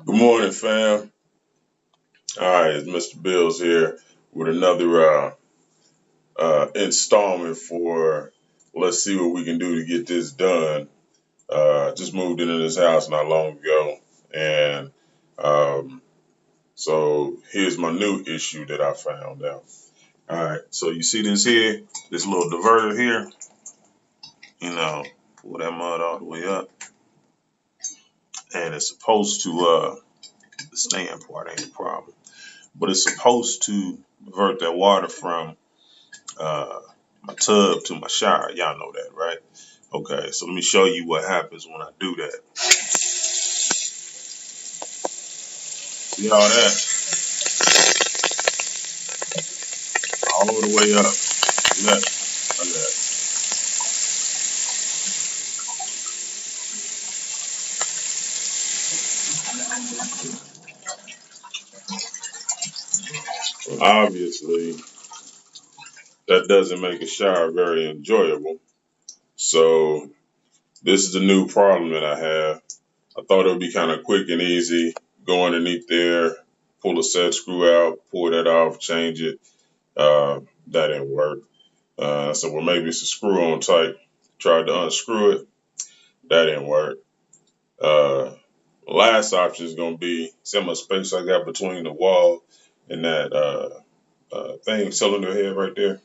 Good morning, fam. All right, it's Mr. Bills here with another installment for let's see what we can do to get this done. Just moved into this house not long ago, and um, so here's my new issue that I found out. All right, so you see this here, this little diverter here. Pull that mud all the way up, and it's supposed to the stand part ain't a problem, but it's supposed to divert that water from uh, my tub to my shower. Y'all know that, right? Okay, so let me show you what happens when I do that. See all that? All the way up. See that? Look at that. Well, obviously, that doesn't make a shower very enjoyable. So this is the new problem that I have. I thought it would be kind of quick and easy. Go underneath there, pull a set screw out, pull that off, change it. That didn't work. So well, maybe it's a screw on tight. Tried to unscrew it. That didn't work. Uh, Last option is going to be see how much space I got between the wall and that thing cylinder head right there.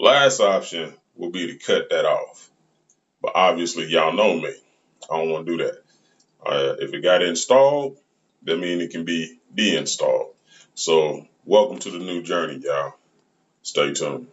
Last option will be to cut that off. But obviously, y'all know me. I don't want to do that. If it got installed, that means it can be deinstalled. So, welcome to the new journey, y'all. Stay tuned.